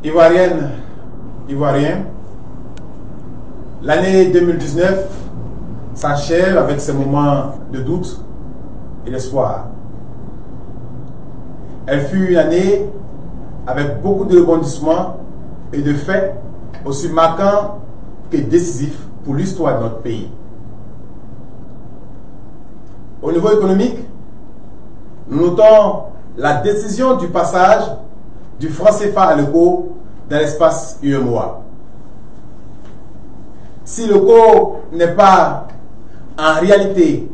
Ivoiriennes, Ivoiriens, l'année 2019 s'achève avec ces moments de doute et d'espoir. Elle fut une année avec beaucoup de rebondissements et de faits aussi marquants que décisifs pour l'histoire de notre pays. Au niveau économique, nous notons la décision du passage du franc CFA à l'euro dans l'espace UEMOA. Si l'euro n'est pas en réalité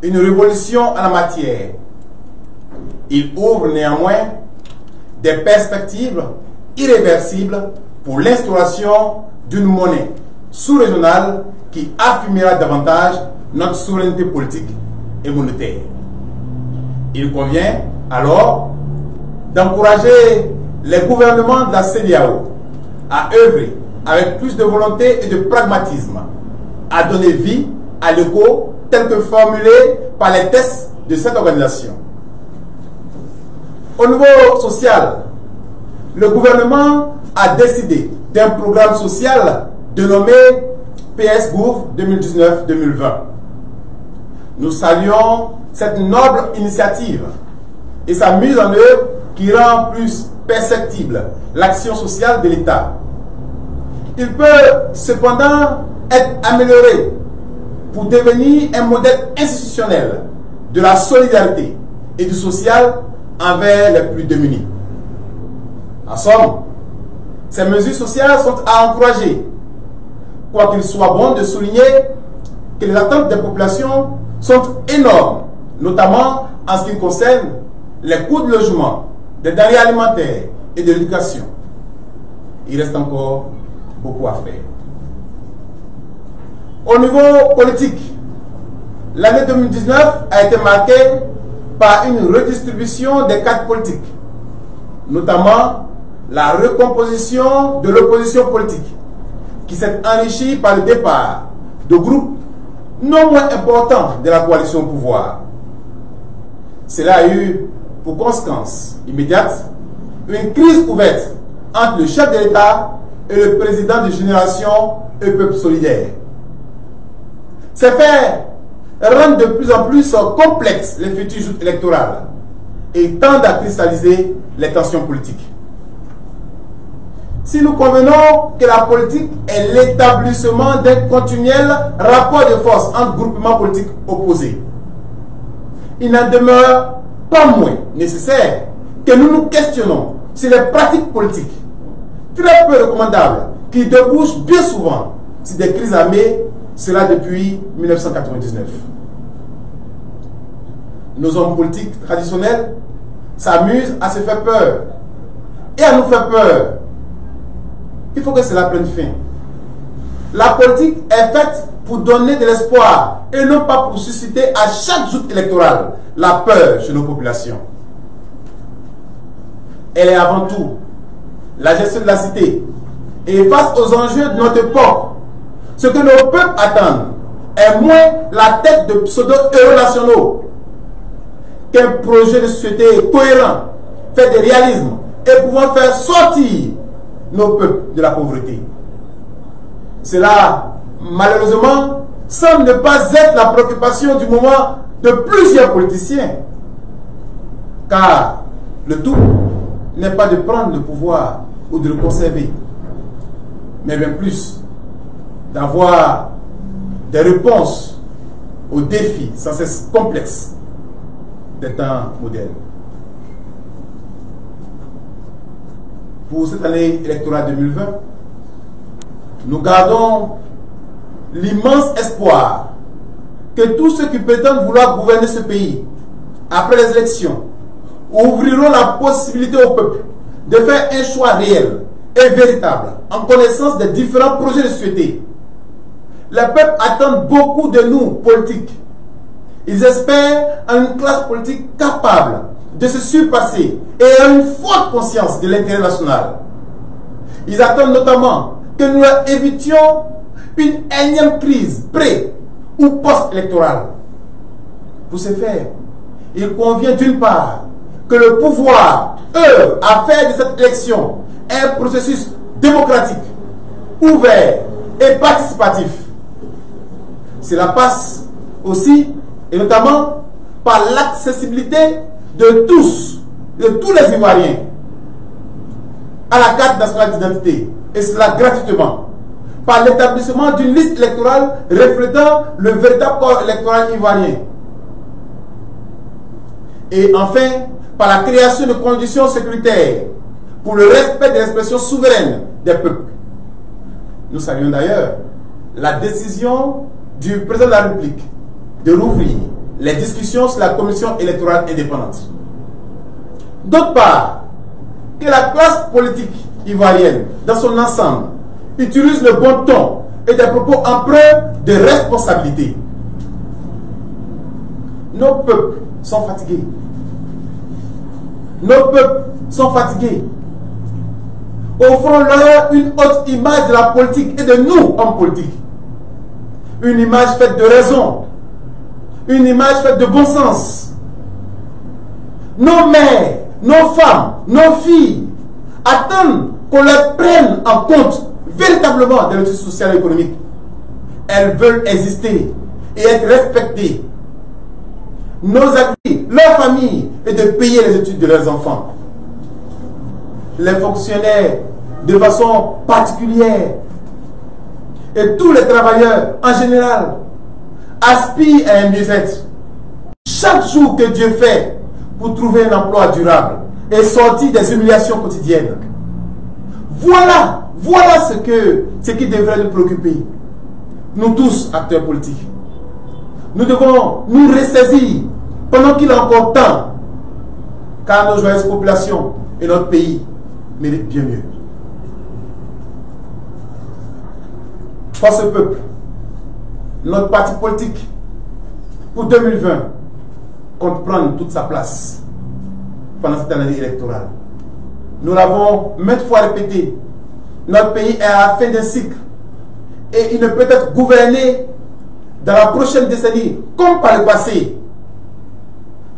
une révolution en la matière, il ouvre néanmoins des perspectives irréversibles pour l'instauration d'une monnaie sous-régionale qui affirmera davantage notre souveraineté politique et monétaire. Il convient alors d'encourager les gouvernements de la CEDEAO à œuvrer avec plus de volonté et de pragmatisme à donner vie à l'ECO tel que formulé par les tests de cette organisation. Au niveau social, le gouvernement a décidé d'un programme social dénommé PS-Gouv 2019-2020. Nous saluons cette noble initiative et sa mise en œuvre qui rend plus perceptible l'action sociale de l'État. Il peut cependant être amélioré pour devenir un modèle institutionnel de la solidarité et du social envers les plus démunis. En somme, ces mesures sociales sont à encourager, quoiqu'il soit bon de souligner que les attentes des populations sont énormes, notamment en ce qui concerne les coûts de logement, des denrées alimentaires et de l'éducation. Il reste encore beaucoup à faire. Au niveau politique, l'année 2019 a été marquée par une redistribution des cadres politiques, notamment la recomposition de l'opposition politique, qui s'est enrichie par le départ de groupes non moins importants de la coalition au pouvoir. Cela a eu pour conséquence immédiate une crise ouverte entre le chef de l'État et le président de Génération et Peuple Solidaire. Ces faits rendent de plus en plus complexes les futures joutes électorales et tendent à cristalliser les tensions politiques. Si nous convenons que la politique est l'établissement d'un continuel rapport de force entre groupements politiques opposés, il n'en demeure pas moins nécessaire que nous nous questionnons sur les pratiques politiques, très peu recommandables, qui débouchent bien souvent sur des crises armées, cela depuis 1999. Nos hommes politiques traditionnels s'amusent à se faire peur et à nous faire peur. Il faut que cela prenne fin. La politique est faite pour donner de l'espoir et non pas pour susciter à chaque joute électorale la peur chez nos populations. Elle est avant tout la gestion de la cité. Et face aux enjeux de notre époque, ce que nos peuples attendent est moins la tête de pseudo-héros nationaux qu'un projet de société cohérent, fait de réalisme et pouvant faire sortir nos peuples de la pauvreté. Cela, malheureusement, semble ne pas être la préoccupation du moment de plusieurs politiciens. Car le tout n'est pas de prendre le pouvoir ou de le conserver, mais bien plus d'avoir des réponses aux défis sans cesse complexes des temps modernes. Pour cette année électorale 2020, nous gardons l'immense espoir que tous ceux qui prétendent vouloir gouverner ce pays après les élections ouvriront la possibilité au peuple de faire un choix réel et véritable en connaissance des différents projets de société. Les peuples attendent beaucoup de nous, politiques. Ils espèrent en une classe politique capable de se surpasser et en une forte conscience de l'intérêt national. Ils attendent notamment que nous leur évitions une énième crise pré- ou post-électorale. Pour ce faire, il convient d'une part que le pouvoir œuvre à faire de cette élection un processus démocratique, ouvert et participatif. Cela passe aussi, et notamment, par l'accessibilité de tous les Ivoiriens à la carte nationale d'identité, et cela gratuitement, par l'établissement d'une liste électorale reflétant le véritable corps électoral ivoirien. Et enfin, par la création de conditions sécuritaires pour le respect de l'expression souveraine des peuples. Nous saluons d'ailleurs la décision du président de la République de rouvrir les discussions sur la commission électorale indépendante. D'autre part, que la classe politique ivoirienne, dans son ensemble, utilise le bon ton et des propos empreints de responsabilité. Nos peuples sont fatigués. Nos peuples sont fatigués. Offrons-leur une autre image de la politique et de nous, hommes politiques. Une image faite de raison. Une image faite de bon sens. Nos mères, nos femmes, nos filles attendent qu'on les prenne en compte véritablement dans le tissu social et économique. Elles veulent exister et être respectées. Nos amis, leurs familles, et de payer les études de leurs enfants. Les fonctionnaires, de façon particulière, et tous les travailleurs en général, aspirent à un mieux-être. Chaque jour que Dieu fait pour trouver un emploi durable et sortir des humiliations quotidiennes. Voilà ce qui devrait nous préoccuper. Nous tous, acteurs politiques. Nous devons nous ressaisir pendant qu'il est encore temps, car nos joyeuses populations et notre pays méritent bien mieux. Pour ce peuple, notre parti politique, pour 2020, compte prendre toute sa place pendant cette année électorale. Nous l'avons maintes fois répété, notre pays est à la fin d'un cycle et il ne peut être gouverné dans la prochaine décennie comme par le passé.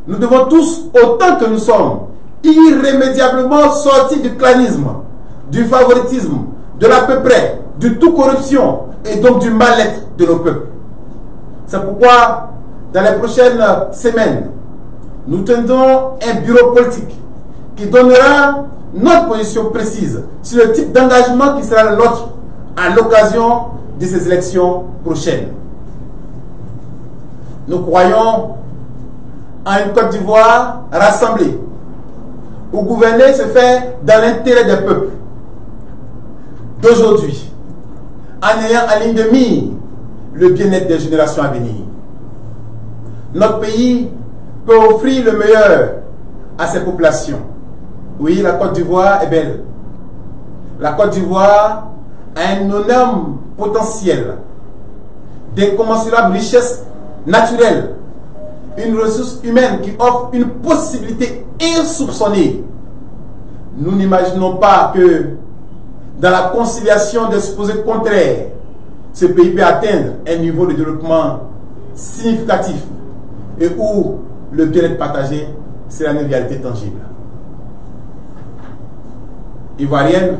Nous devons tous, autant que nous sommes, irrémédiablement sortir du clanisme, du favoritisme, de l'à peu près, du tout corruption et donc du mal-être de nos peuples. C'est pourquoi, dans les prochaines semaines, nous tendons un bureau politique qui donnera notre position précise sur le type d'engagement qui sera le nôtre à l'occasion de ces élections prochaines. Nous croyons à une Côte d'Ivoire rassemblée, où gouverner se fait dans l'intérêt des peuples d'aujourd'hui, en ayant en ligne de mire le bien-être des générations à venir. Notre pays peut offrir le meilleur à ses populations. Oui, la Côte d'Ivoire est belle. La Côte d'Ivoire a un énorme potentiel d'incommensurable richesse naturelle, une ressource humaine qui offre une possibilité insoupçonnée. Nous n'imaginons pas que dans la conciliation des supposés contraires, ce pays peut atteindre un niveau de développement significatif et où le bien-être partagé sera une réalité tangible. Ivoiriennes,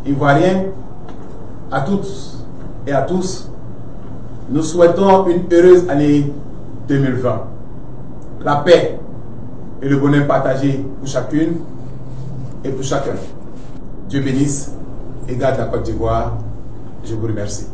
Ivoiriens, à toutes et à tous, nous souhaitons une heureuse année 2020. La paix et le bonheur partagé pour chacune et pour chacun. Dieu bénisse et garde la Côte d'Ivoire. Je vous remercie.